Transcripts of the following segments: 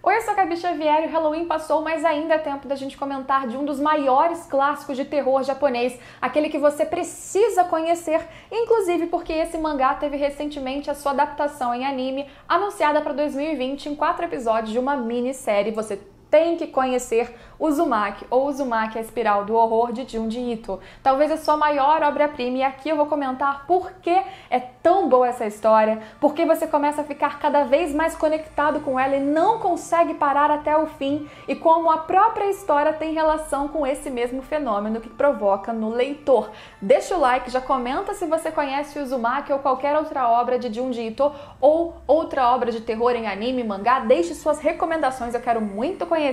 Oi, eu sou a Gabi Xavier e o Halloween passou, mas ainda é tempo da gente comentar de um dos maiores clássicos de terror japonês, aquele que você precisa conhecer, inclusive porque esse mangá teve recentemente a sua adaptação em anime, anunciada para 2020 em 4 episódios de uma minissérie. Você tem que conhecer Uzumaki, ou Uzumaki, a Espiral do Horror, de Junji Ito. Talvez a sua maior obra-prima, e aqui eu vou comentar por que é tão boa essa história, porque você começa a ficar cada vez mais conectado com ela e não consegue parar até o fim, e como a própria história tem relação com esse mesmo fenômeno que provoca no leitor. Deixa o like, já comenta se você conhece Uzumaki ou qualquer outra obra de Junji Ito, ou outra obra de terror em anime, mangá. Deixe suas recomendações, eu quero muito conhecer.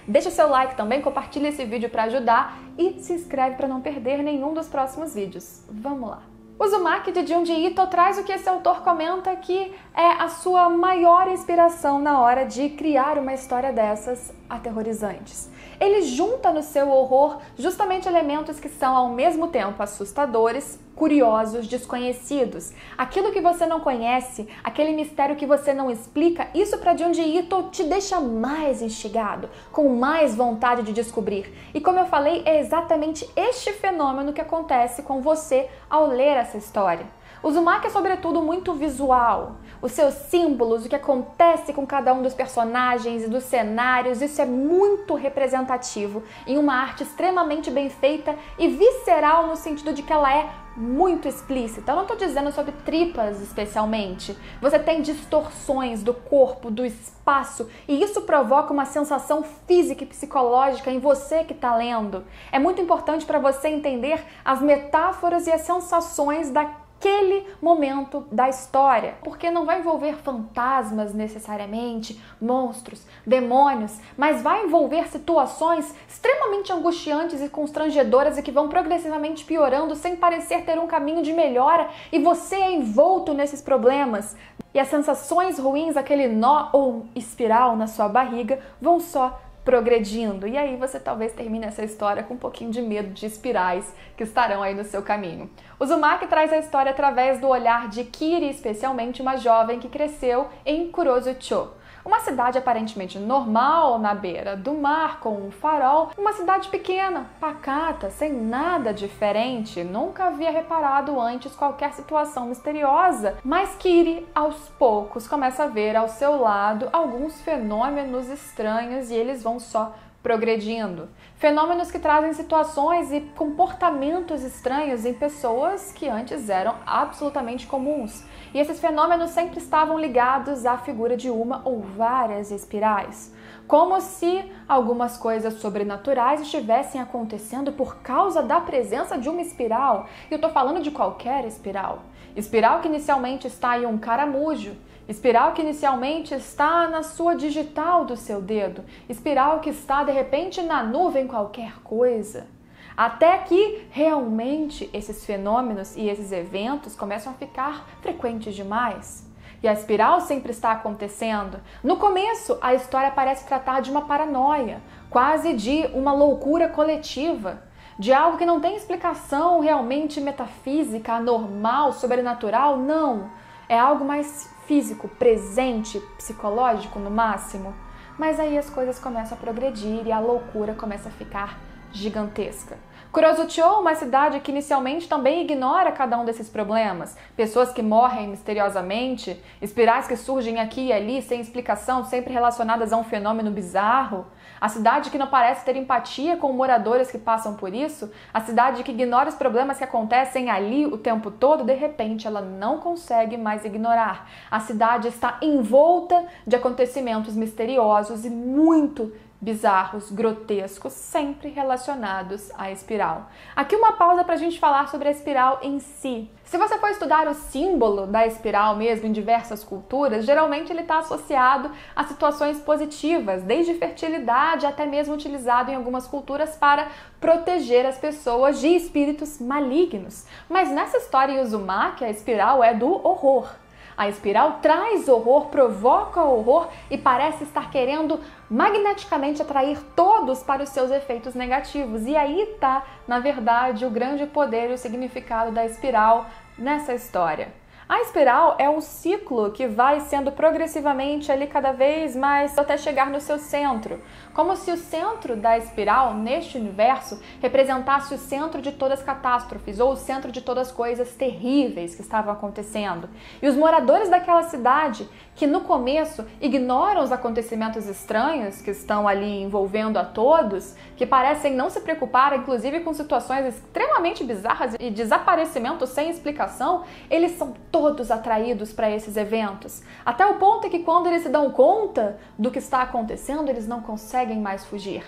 Deixa o seu like também, compartilha esse vídeo para ajudar e se inscreve para não perder nenhum dos próximos vídeos. Vamos lá! Uzumaki de Junji Ito traz o que esse autor comenta que é a sua maior inspiração na hora de criar uma história dessas aterrorizantes. Ele junta no seu horror justamente elementos que são ao mesmo tempo assustadores, curiosos, desconhecidos. Aquilo que você não conhece, aquele mistério que você não explica, isso para Junji Ito te deixa mais instigado, com mais vontade de descobrir. E como eu falei, é exatamente este fenômeno que acontece com você ao ler essa história. Uzumaki é sobretudo muito visual, os seus símbolos, o que acontece com cada um dos personagens e dos cenários, isso é muito representativo em uma arte extremamente bem feita e visceral no sentido de que ela é muito explícita. Eu não estou dizendo sobre tripas especialmente. Você tem distorções do corpo, do espaço, e isso provoca uma sensação física e psicológica em você que está lendo. É muito importante para você entender as metáforas e as sensações daquele momento da história, porque não vai envolver fantasmas necessariamente, monstros, demônios, mas vai envolver situações extremamente angustiantes e constrangedoras e que vão progressivamente piorando sem parecer ter um caminho de melhora, e você é envolto nesses problemas. E as sensações ruins, aquele nó ou espiral na sua barriga, vão só progredindo, e aí você talvez termine essa história com um pouquinho de medo de espirais que estarão aí no seu caminho. Uzumaki traz a história através do olhar de Kiri, especialmente uma jovem que cresceu em Kurozucho, uma cidade aparentemente normal na beira do mar, com um farol, uma cidade pequena, pacata, sem nada diferente. Nunca havia reparado antes qualquer situação misteriosa, mas Kiri, aos poucos, começa a ver ao seu lado alguns fenômenos estranhos e eles vão só progredindo. Fenômenos que trazem situações e comportamentos estranhos em pessoas que antes eram absolutamente comuns. E esses fenômenos sempre estavam ligados à figura de uma ou várias espirais. Como se algumas coisas sobrenaturais estivessem acontecendo por causa da presença de uma espiral. E eu tô falando de qualquer espiral. Espiral que inicialmente está em um caramujo. Espiral que inicialmente está na sua digital do seu dedo. Espiral que está, de repente, na nuvem qualquer coisa. Até que, realmente, esses fenômenos e esses eventos começam a ficar frequentes demais. E a espiral sempre está acontecendo. No começo, a história parece tratar de uma paranoia, quase de uma loucura coletiva, de algo que não tem explicação realmente metafísica, anormal, sobrenatural, não. É algo mais físico, presente, psicológico no máximo. Mas aí as coisas começam a progredir e a loucura começa a ficar gigantesca. Kurozucho, uma cidade que inicialmente também ignora cada um desses problemas. Pessoas que morrem misteriosamente, espirais que surgem aqui e ali sem explicação, sempre relacionadas a um fenômeno bizarro. A cidade que não parece ter empatia com moradores que passam por isso. A cidade que ignora os problemas que acontecem ali o tempo todo, de repente ela não consegue mais ignorar. A cidade está envolta de acontecimentos misteriosos e muito bizarros, grotescos, sempre relacionados à espiral. Aqui uma pausa para a gente falar sobre a espiral em si. Se você for estudar o símbolo da espiral mesmo em diversas culturas, geralmente ele está associado a situações positivas, desde fertilidade até mesmo utilizado em algumas culturas para proteger as pessoas de espíritos malignos. Mas nessa história em Uzumaki, a espiral é do horror. A espiral traz horror, provoca horror e parece estar querendo magneticamente atrair todos para os seus efeitos negativos. E aí está, na verdade, o grande poder e o significado da espiral nessa história. A espiral é um ciclo que vai sendo progressivamente ali cada vez mais até chegar no seu centro. Como se o centro da espiral, neste universo, representasse o centro de todas as catástrofes ou o centro de todas as coisas terríveis que estavam acontecendo. E os moradores daquela cidade, que no começo ignoram os acontecimentos estranhos que estão ali envolvendo a todos, que parecem não se preocupar, inclusive com situações extremamente bizarras e desaparecimentos sem explicação, eles são todos atraídos para esses eventos. Até o ponto que quando eles se dão conta do que está acontecendo, eles não conseguem mais fugir.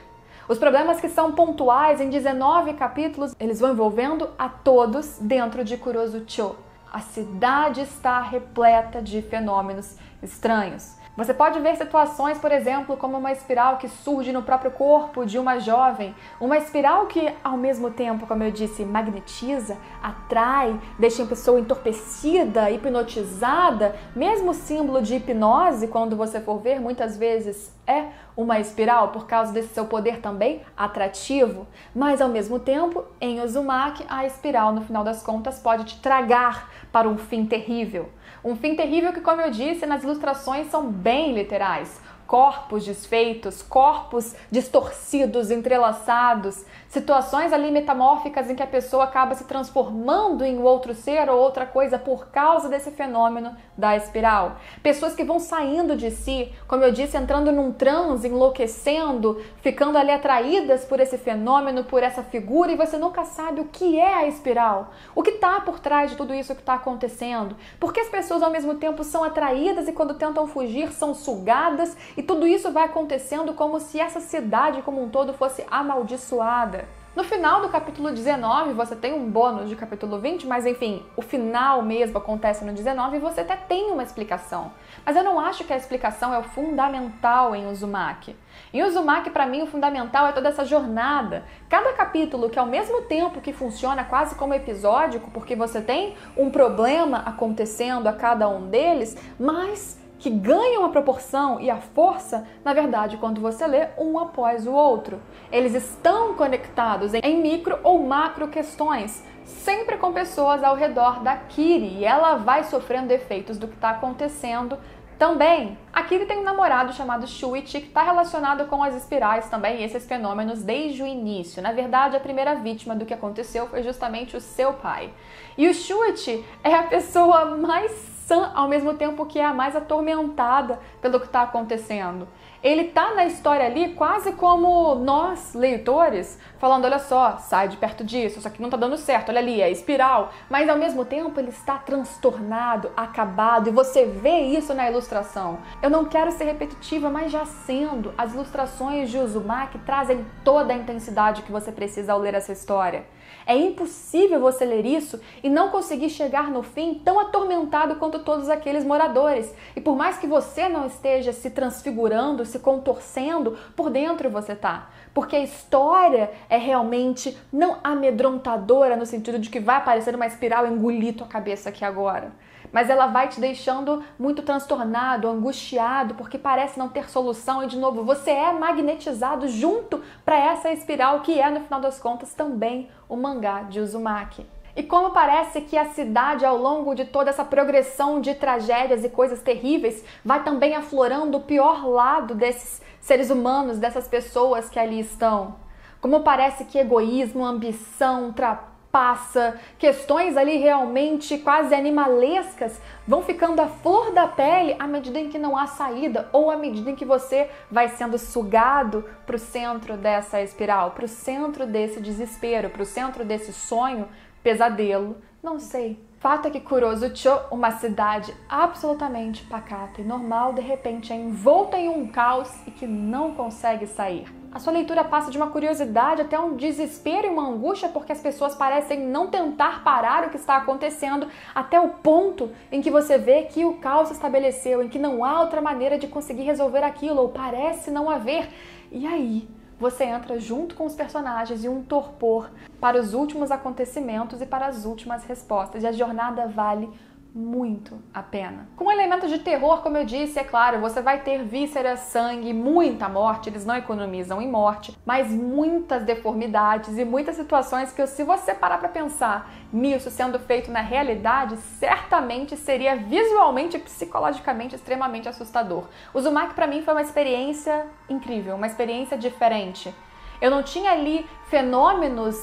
Os problemas que são pontuais em 19 capítulos, eles vão envolvendo a todos dentro de Kurozucho. A cidade está repleta de fenômenos estranhos. Você pode ver situações, por exemplo, como uma espiral que surge no próprio corpo de uma jovem, uma espiral que, ao mesmo tempo, como eu disse, magnetiza, atrai, deixa a pessoa entorpecida, hipnotizada. Mesmo o símbolo de hipnose, quando você for ver, muitas vezes é uma espiral por causa desse seu poder também atrativo. Mas, ao mesmo tempo, em Uzumaki, a espiral, no final das contas, pode te tragar para um fim terrível. Um fim terrível que, como eu disse, nas ilustrações são bem literais. Corpos desfeitos, corpos distorcidos, entrelaçados, situações ali metamórficas em que a pessoa acaba se transformando em outro ser ou outra coisa por causa desse fenômeno da espiral. Pessoas que vão saindo de si, como eu disse, entrando num transe, enlouquecendo, ficando ali atraídas por esse fenômeno, por essa figura, e você nunca sabe o que é a espiral, o que está por trás de tudo isso que está acontecendo, porque as pessoas ao mesmo tempo são atraídas e quando tentam fugir são sugadas. E tudo isso vai acontecendo como se essa cidade como um todo fosse amaldiçoada. No final do capítulo 19, você tem um bônus de capítulo 20, mas enfim, o final mesmo acontece no 19 e você até tem uma explicação. Mas eu não acho que a explicação é o fundamental em Uzumaki. Em Uzumaki, para mim, o fundamental é toda essa jornada. Cada capítulo que ao mesmo tempo que funciona quase como episódico, porque você tem um problema acontecendo a cada um deles, mas que ganham a proporção e a força, na verdade, quando você lê um após o outro. Eles estão conectados em micro ou macro questões, sempre com pessoas ao redor da Kiri, e ela vai sofrendo efeitos do que está acontecendo também. A Kiri tem um namorado chamado Shuichi, que está relacionado com as espirais também, e esses fenômenos desde o início. Na verdade, a primeira vítima do que aconteceu foi justamente o seu pai. E o Shuichi é a pessoa mais sã, ao mesmo tempo que é a mais atormentada pelo que está acontecendo. Ele tá na história ali quase como nós, leitores, falando, olha só, sai de perto disso, isso aqui não tá dando certo, olha ali, é espiral. Mas ao mesmo tempo ele está transtornado, acabado, e você vê isso na ilustração. Eu não quero ser repetitiva, mas já sendo, as ilustrações de Uzumaki trazem toda a intensidade que você precisa ao ler essa história. É impossível você ler isso e não conseguir chegar no fim tão atormentado quanto todos aqueles moradores. E por mais que você não esteja se transfigurando, se contorcendo, por dentro você tá. Porque a história é realmente não amedrontadora no sentido de que vai aparecer uma espiral e engolir tua cabeça aqui agora. Mas ela vai te deixando muito transtornado, angustiado, porque parece não ter solução e, de novo, você é magnetizado junto para essa espiral que é, no final das contas, também o mangá de Uzumaki. E como parece que a cidade, ao longo de toda essa progressão de tragédias e coisas terríveis, vai também aflorando o pior lado desses seres humanos, dessas pessoas que ali estão. Como parece que egoísmo, ambição, trapaça, questões ali realmente quase animalescas vão ficando à flor da pele à medida em que não há saída ou à medida em que você vai sendo sugado para o centro dessa espiral, para o centro desse desespero, para o centro desse sonho, pesadelo, não sei. Fato é que Kurozucho, uma cidade absolutamente pacata e normal, de repente é envolta em um caos e que não consegue sair. A sua leitura passa de uma curiosidade até um desespero e uma angústia porque as pessoas parecem não tentar parar o que está acontecendo até o ponto em que você vê que o caos se estabeleceu, em que não há outra maneira de conseguir resolver aquilo ou parece não haver. E aí você entra junto com os personagens em um torpor para os últimos acontecimentos e para as últimas respostas. E a jornada vale muito a pena. Com elementos de terror, como eu disse, é claro, você vai ter vísceras, sangue, muita morte, eles não economizam em morte, mas muitas deformidades e muitas situações que, se você parar pra pensar nisso sendo feito na realidade, certamente seria visualmente e psicologicamente extremamente assustador. O Uzumaki pra mim foi uma experiência incrível, uma experiência diferente. Eu não tinha ali fenômenos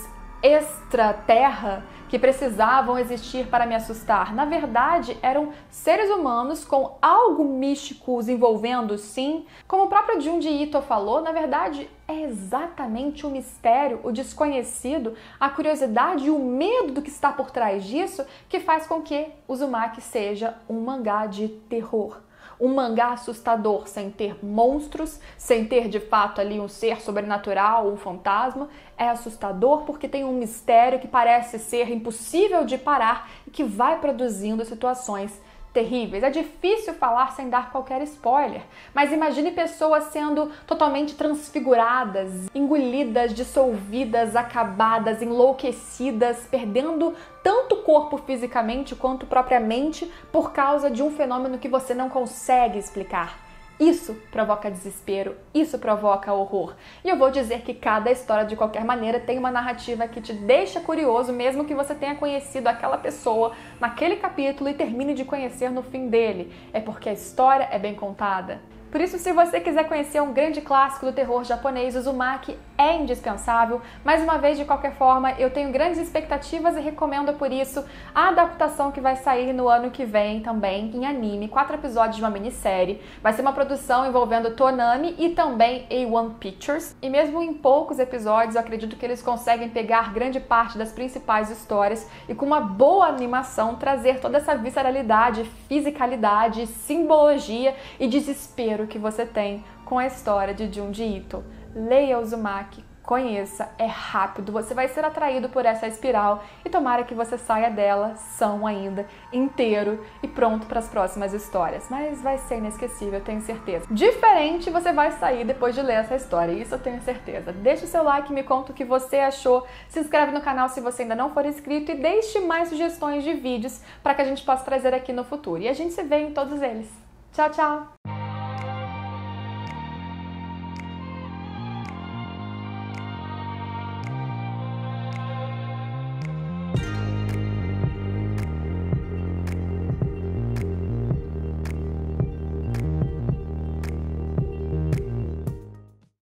extraterra que precisavam existir para me assustar. Na verdade, eram seres humanos com algo místico os envolvendo, sim. Como o próprio Junji Ito falou, na verdade, é exatamente o mistério, o desconhecido, a curiosidade e o medo do que está por trás disso que faz com que Uzumaki seja um mangá de terror. Um mangá assustador, sem ter monstros, sem ter de fato ali um ser sobrenatural, um fantasma. É assustador porque tem um mistério que parece ser impossível de parar e que vai produzindo situações terríveis. É difícil falar sem dar qualquer spoiler, mas imagine pessoas sendo totalmente transfiguradas, engolidas, dissolvidas, acabadas, enlouquecidas, perdendo tanto o corpo fisicamente quanto propriamente por causa de um fenômeno que você não consegue explicar. Isso provoca desespero, isso provoca horror. E eu vou dizer que cada história, de qualquer maneira, tem uma narrativa que te deixa curioso, mesmo que você tenha conhecido aquela pessoa naquele capítulo e termine de conhecer no fim dele. É porque a história é bem contada. Por isso, se você quiser conhecer um grande clássico do terror japonês, Uzumaki é indispensável. Mais uma vez, de qualquer forma, eu tenho grandes expectativas e recomendo por isso a adaptação que vai sair no ano que vem também, em anime, 4 episódios de uma minissérie. Vai ser uma produção envolvendo Toonami e também A1 Pictures. E mesmo em poucos episódios, eu acredito que eles conseguem pegar grande parte das principais histórias e com uma boa animação trazer toda essa visceralidade, fisicalidade, simbologia e desespero que você tem com a história de Junji Ito. Leia Uzumaki, conheça, é rápido, você vai ser atraído por essa espiral e tomara que você saia dela são ainda, inteiro e pronto para as próximas histórias. Mas vai ser inesquecível, eu tenho certeza. Diferente você vai sair depois de ler essa história, isso eu tenho certeza. Deixe o seu like, me conta o que você achou, se inscreve no canal se você ainda não for inscrito e deixe mais sugestões de vídeos para que a gente possa trazer aqui no futuro. E a gente se vê em todos eles. Tchau, tchau!